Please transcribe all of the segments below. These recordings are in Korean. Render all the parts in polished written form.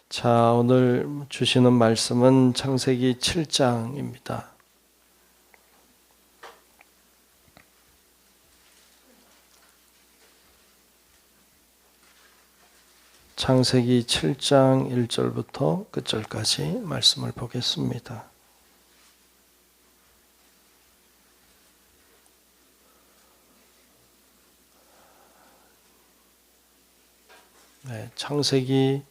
자, 오늘 주시는 말씀은 창세기 7장입니다. 창세기 7장 1절부터 끝절까지 말씀을 보겠습니다. 네, 창세기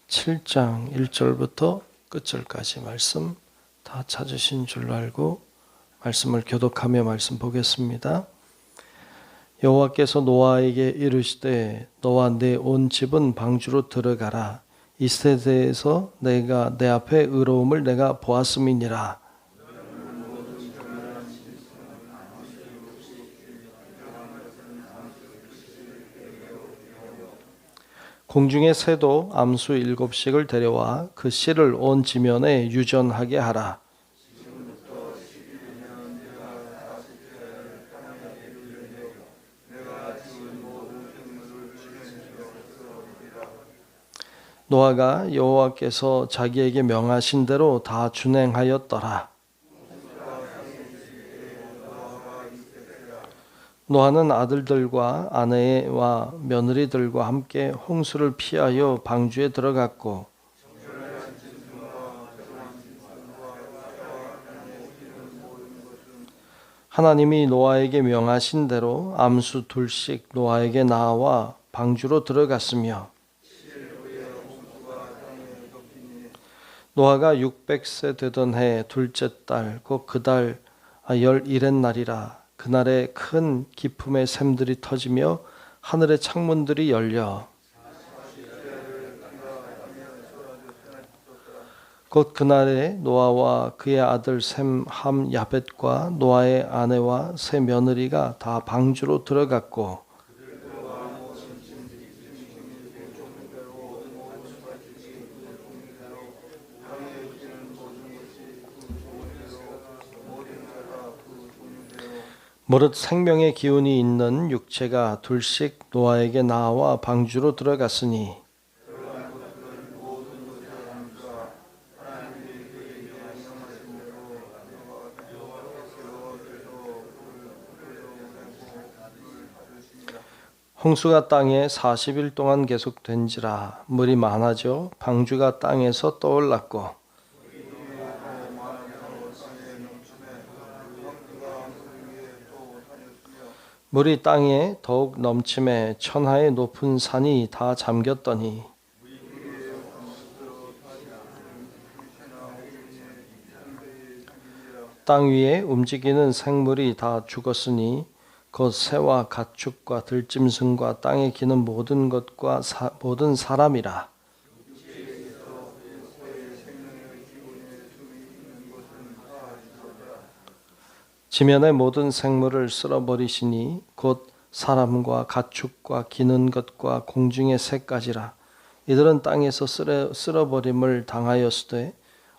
7장 1절부터 끝절까지 말씀 다 찾으신 줄 알고 말씀을 교독하며 말씀 보겠습니다. 여호와께서 노아에게 이르시되 너와 내 온 집은 방주로 들어가라. 이 세대에서 내가 내 앞에 의로움을 내가 보았음이니라. 공중의 새도 암수 7씩을 데려와 그 씨를 온 지면에 유전하게 하라. 노아가 여호와께서 자기에게 명하신 대로 다 준행하였더라. 노아는 아들들과 아내와 며느리들과 함께 홍수를 피하여 방주에 들어갔고 하나님이 노아에게 명하신 대로 암수 2씩 노아에게 나와 방주로 들어갔으며 노아가 600세 되던 해 둘째 달 곧 그 달 11의 날이라. 그날에 큰 기품의 샘들이 터지며 하늘의 창문들이 열려 곧 그날에 노아와 그의 아들 셈, 함, 야벳과 노아의 아내와 세 며느리가 다 방주로 들어갔고 무릇 생명의 기운이 있는 육체가 2씩 노아에게 나와 방주로 들어갔으니 홍수가 땅에 40일 동안 계속된지라. 물이 많아져 방주가 땅에서 떠올랐고 물이 땅에 더욱 넘침에 천하의 높은 산이 다 잠겼더니 땅 위에 움직이는 생물이 다 죽었으니 곧 새와 가축과 들짐승과 땅에 기는 모든 것과 모든 사람이라. 지면의 모든 생물을 쓸어버리시니 곧 사람과 가축과 기는 것과 공중의 새까지라. 이들은 땅에서 쓸어버림을 당하였으되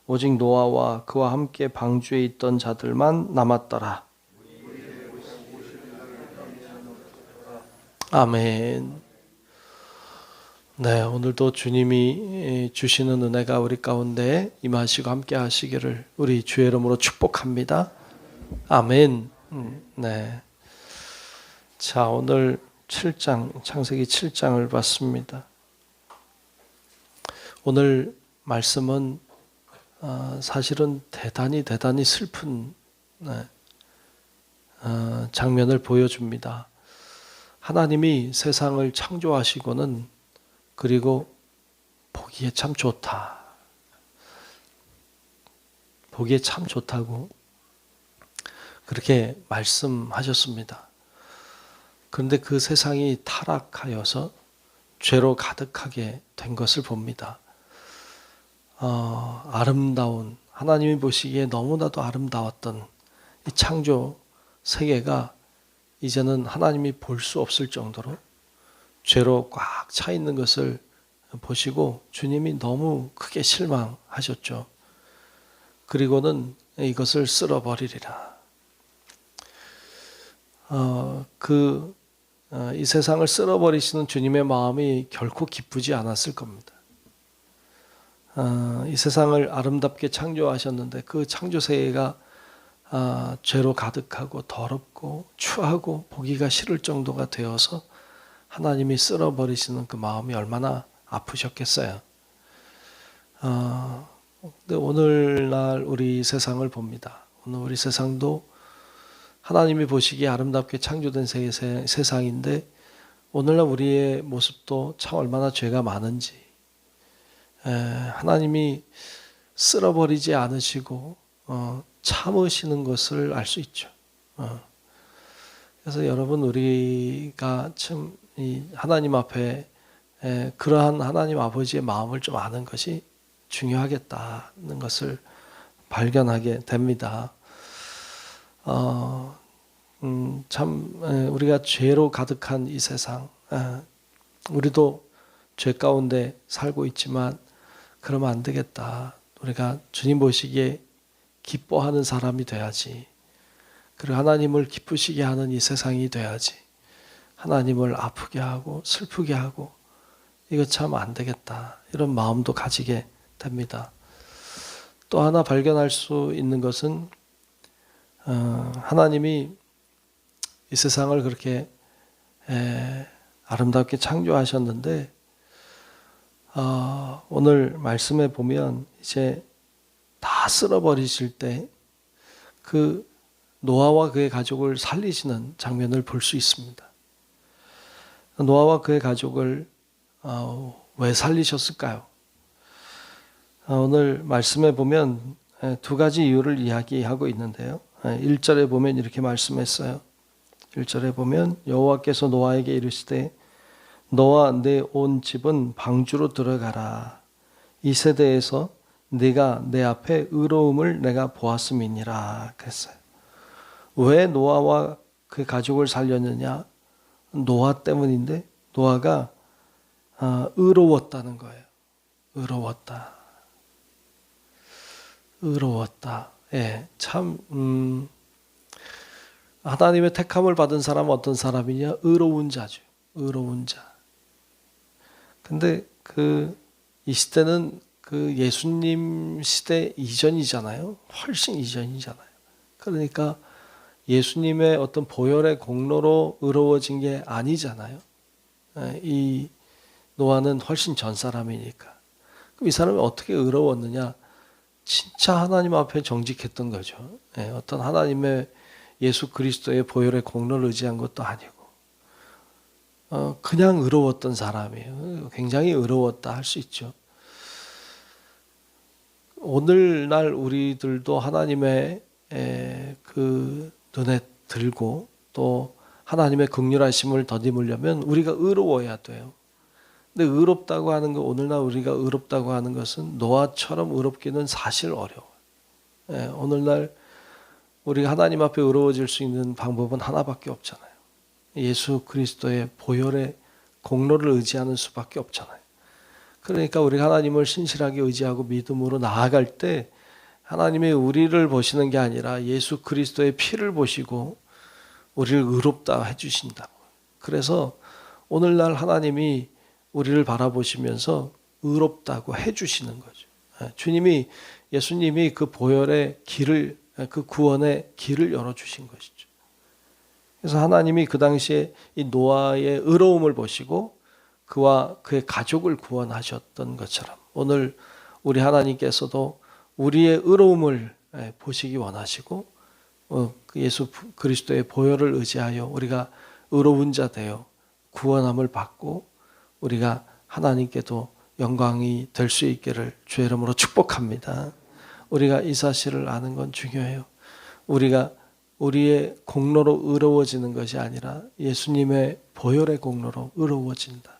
오직 노아와 그와 함께 방주에 있던 자들만 남았더라. 아멘. 네, 오늘도 주님이 주시는 은혜가 우리 가운데 임하시고 함께 하시기를 우리 주의 이름으로 축복합니다. 아멘. 네. 자, 오늘 7장, 창세기 7장을 봤습니다. 오늘 말씀은 사실은 대단히 슬픈 장면을 보여줍니다. 하나님이 세상을 창조하시고는 그리고 보기에 참 좋다. 보기에 참 좋다고 그렇게 말씀하셨습니다. 그런데 그 세상이 타락하여서 죄로 가득하게 된 것을 봅니다. 아름다운 하나님이 보시기에 너무나도 아름다웠던 이 창조 세계가 이제는 하나님이 볼 수 없을 정도로 죄로 꽉 차 있는 것을 보시고 주님이 너무 크게 실망하셨죠. 그리고는 이것을 쓸어버리리라. 이 세상을 쓸어버리시는 주님의 마음이 결코 기쁘지 않았을 겁니다. 이 세상을 아름답게 창조하셨는데 그 창조세계가 죄로 가득하고 더럽고 추하고 보기가 싫을 정도가 되어서 하나님이 쓸어버리시는 그 마음이 얼마나 아프셨겠어요. 근데 오늘날 우리 세상을 봅니다. 오늘 우리 세상도 하나님이 보시기에 아름답게 창조된 세상인데 오늘날 우리의 모습도 참 얼마나 죄가 많은지 하나님이 쓸어버리지 않으시고 참으시는 것을 알 수 있죠. 그래서 여러분 우리가 참 이 하나님 앞에 그러한 하나님 아버지의 마음을 좀 아는 것이 중요하겠다는 것을 발견하게 됩니다. 참 우리가 죄로 가득한 이 세상, 우리도 죄 가운데 살고 있지만 그러면 안 되겠다. 우리가 주님 보시기에 기뻐하는 사람이 돼야지. 그리고 하나님을 기쁘시게 하는 이 세상이 돼야지. 하나님을 아프게 하고 슬프게 하고 이거 참 안 되겠다. 이런 마음도 가지게 됩니다. 또 하나 발견할 수 있는 것은 하나님이 이 세상을 그렇게 아름답게 창조하셨는데 오늘 말씀에 보면 이제 다 쓸어버리실 때 그 노아와 그의 가족을 살리시는 장면을 볼 수 있습니다. 노아와 그의 가족을 왜 살리셨을까요? 오늘 말씀에 보면 두 가지 이유를 이야기하고 있는데요. 1절에 보면 이렇게 말씀했어요. 1절에 보면 여호와께서 노아에게 이르시되 너와 내 온 집은 방주로 들어가라. 이 세대에서 네가 내 앞에 의로움을 내가 보았음이니라 그랬어요. 왜 노아와 그 가족을 살렸느냐? 노아 때문인데 노아가 의로웠다는 거예요. 의로웠다. 예, 참 하나님의 택함을 받은 사람은 어떤 사람이냐? 의로운 자죠. 의로운 자. 근데 이 시대는 그 예수님 시대 이전이잖아요. 훨씬 이전이잖아요. 그러니까 예수님의 어떤 보혈의 공로로 의로워진 게 아니잖아요. 이 노아는 훨씬 전 사람이니까. 그럼 이 사람이 어떻게 의로웠느냐? 진짜 하나님 앞에 정직했던 거죠. 어떤 하나님의 예수 그리스도의 보혈의 공로를 의지한 것도 아니고 그냥 의로웠던 사람이에요. 굉장히 의로웠다 할 수 있죠. 오늘날 우리들도 하나님의 그 눈에 들고 또 하나님의 긍휼하심을 덧입으려면 우리가 의로워야 돼요. 근데 의롭다고 하는 거, 오늘날 우리가 의롭다고 하는 것은 노아처럼 의롭기는 사실 어려워요. 오늘날 우리가 하나님 앞에 의로워질 수 있는 방법은 하나밖에 없잖아요. 예수 그리스도의 보혈의 공로를 의지하는 수밖에 없잖아요. 그러니까 우리가 하나님을 신실하게 의지하고 믿음으로 나아갈 때 하나님이 우리를 보시는 게 아니라 예수 그리스도의 피를 보시고 우리를 의롭다 해주신다고. 그래서 오늘날 하나님이 우리를 바라보시면서 의롭다고 해주시는 거죠. 예수님이 그 보혈의 길을, 그 구원의 길을 열어주신 것이죠. 그래서 하나님이 그 당시에 이 노아의 의로움을 보시고 그와 그의 가족을 구원하셨던 것처럼 오늘 우리 하나님께서도 우리의 의로움을 보시기 원하시고 예수 그리스도의 보혈을 의지하여 우리가 의로운 자 되어 구원함을 받고 우리가 하나님께도 영광이 될 수 있기를 주의 이름으로 축복합니다. 우리가 이 사실을 아는 건 중요해요. 우리가 우리의 공로로 의로워지는 것이 아니라 예수님의 보혈의 공로로 의로워진다.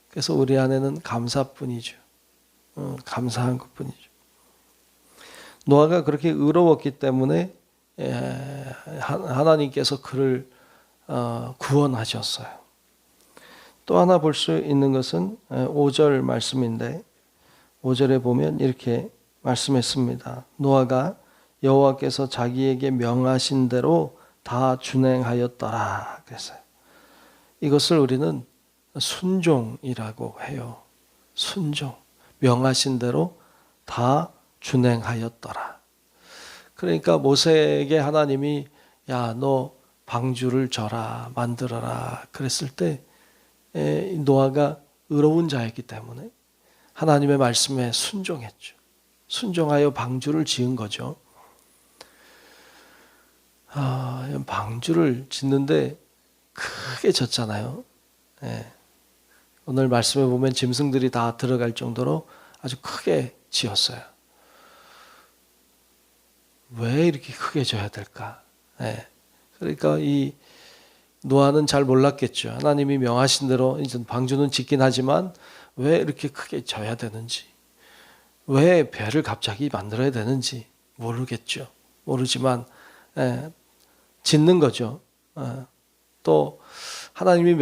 그래서 우리 안에는 감사뿐이죠. 감사한 것뿐이죠. 노아가 그렇게 의로웠기 때문에 하나님께서 그를 구원하셨어요. 또 하나 볼 수 있는 것은 5절 말씀인데 5절에 보면 이렇게 말씀했습니다. 노아가 여호와께서 자기에게 명하신 대로 다 준행하였더라 그랬어요. 이것을 우리는 순종이라고 해요. 순종. 명하신 대로 다 준행하였더라. 그러니까 모세에게 하나님이 야, 너 방주를 져라, 만들어라 그랬을 때 노아가 의로운 자였기 때문에 하나님의 말씀에 순종했죠. 순종하여 방주를 지은 거죠. 방주를 짓는데 크게 졌잖아요. 오늘 말씀에 보면 짐승들이 다 들어갈 정도로 아주 크게 지었어요. 왜 이렇게 크게 져야 될까? 그러니까 이 노아는 잘 몰랐겠죠. 하나님이 명하신 대로 이제 방주는 짓긴 하지만 왜 이렇게 크게 져야 되는지, 왜 배를 갑자기 만들어야 되는지 모르겠죠. 모르지만 짓는 거죠. 또 하나님이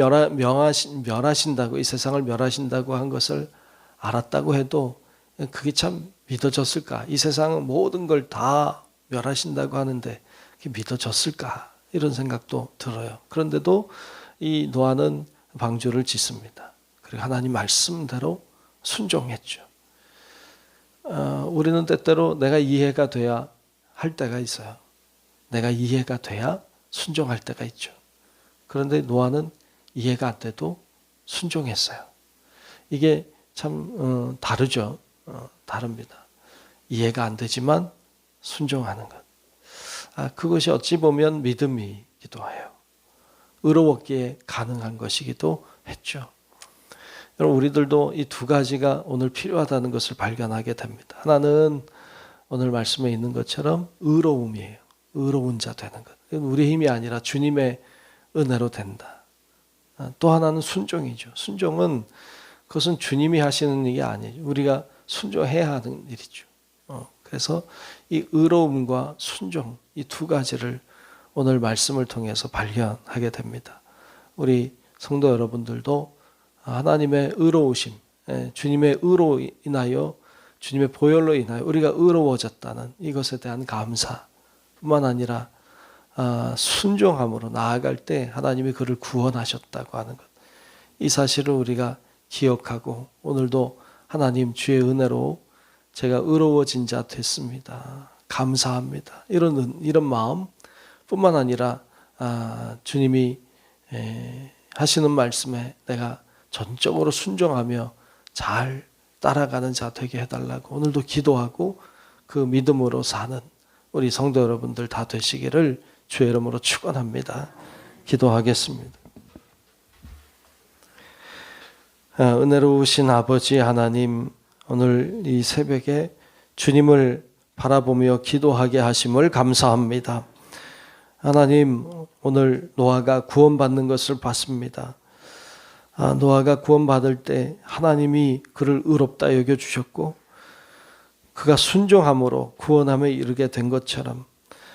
멸하신다고, 이 세상을 멸하신다고 한 것을 알았다고 해도 그게 참 믿어졌을까? 이 세상 모든 걸 다 멸하신다고 하는데 그게 믿어졌을까? 이런 생각도 들어요. 그런데도 이 노아는 방주를 짓습니다. 그리고 하나님 말씀대로 순종했죠. 우리는 때때로 내가 이해가 돼야 할 때가 있어요. 내가 이해가 돼야 순종할 때가 있죠. 그런데 노아는 이해가 안 돼도 순종했어요. 이게 참 다르죠. 다릅니다. 이해가 안 되지만 순종하는 것. 그것이 어찌 보면 믿음이기도 해요. 의로웠기에 가능한 것이기도 했죠. 여러분, 우리들도 이 두 가지가 오늘 필요하다는 것을 발견하게 됩니다. 하나는 오늘 말씀에 있는 것처럼 의로움이에요. 의로운 자 되는 것. 우리 힘이 아니라 주님의 은혜로 된다. 또 하나는 순종이죠. 순종은 그것은 주님이 하시는 일이 아니에요. 우리가 순종해야 하는 일이죠. 그래서 이 의로움과 순종, 이 두 가지를 오늘 말씀을 통해서 발견하게 됩니다. 우리 성도 여러분들도 하나님의 의로우심, 주님의 의로 인하여, 주님의 보혈로 인하여 우리가 의로워졌다는 이것에 대한 감사뿐만 아니라 순종함으로 나아갈 때 하나님이 그를 구원하셨다고 하는 것. 이 사실을 우리가 기억하고 오늘도 하나님 주의 은혜로 제가 의로워진 자 됐습니다. 감사합니다. 이런 마음뿐만 아니라 주님이 하시는 말씀에 내가 전적으로 순종하며 잘 따라가는 자 되게 해달라고 오늘도 기도하고 그 믿음으로 사는 우리 성도 여러분들 다 되시기를 주의 이름으로 축원합니다. 기도하겠습니다. 은혜로우신 아버지 하나님, 오늘 이 새벽에 주님을 바라보며 기도하게 하심을 감사합니다. 하나님, 오늘 노아가 구원받는 것을 봤습니다. 노아가 구원받을 때 하나님이 그를 의롭다 여겨주셨고 그가 순종함으로 구원함에 이르게 된 것처럼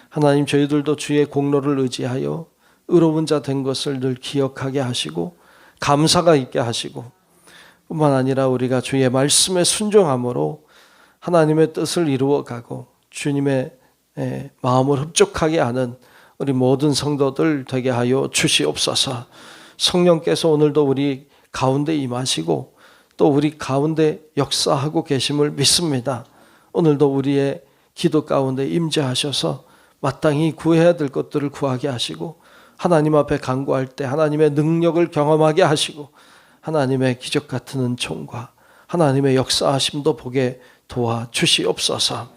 하나님, 저희들도 주의 공로를 의지하여 의로운 자 된 것을 늘 기억하게 하시고 감사가 있게 하시고 뿐만 아니라 우리가 주의 말씀에 순종함으로 하나님의 뜻을 이루어가고 주님의 마음을 흡족하게 하는 우리 모든 성도들 되게 하여 주시옵소서. 성령께서 오늘도 우리 가운데 임하시고 또 우리 가운데 역사하고 계심을 믿습니다. 오늘도 우리의 기도 가운데 임재하셔서 마땅히 구해야 될 것들을 구하게 하시고 하나님 앞에 간구할 때 하나님의 능력을 경험하게 하시고 하나님의 기적 같은 은총과 하나님의 역사하심도 보게 도와주시옵소서.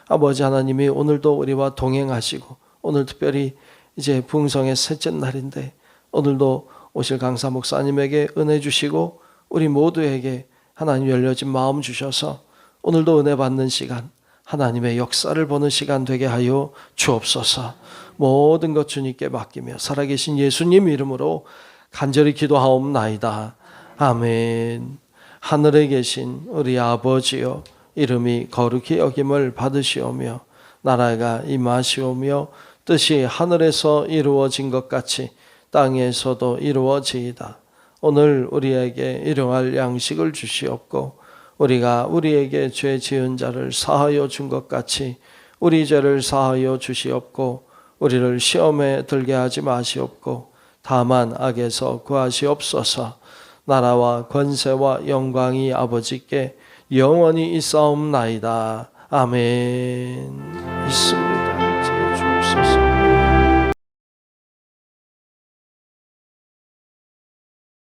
아버지 하나님이 오늘도 우리와 동행하시고 오늘 특별히 이제 부흥성의 셋째 날인데 오늘도 오실 강사 목사님에게 은혜 주시고 우리 모두에게 하나님 열려진 마음 주셔서 오늘도 은혜 받는 시간, 하나님의 역사를 보는 시간 되게 하여 주옵소서. 모든 것 주님께 맡기며 살아계신 예수님 이름으로 간절히 기도하옵나이다. 아멘. 하늘에 계신 우리 아버지여, 이름이 거룩히 여김을 받으시오며 나라가 임하시오며 뜻이 하늘에서 이루어진 것 같이 땅에서도 이루어지이다. 오늘 우리에게 일용할 양식을 주시옵고 우리가 우리에게 죄 지은 자를 사하여 준 것 같이 우리 죄를 사하여 주시옵고 우리를 시험에 들게 하지 마시옵고 다만 악에서 구하시옵소서. 나라와 권세와 영광이 아버지께 영원히 있사옵나이다. 아멘. 있습니다. 이제 주옵소서.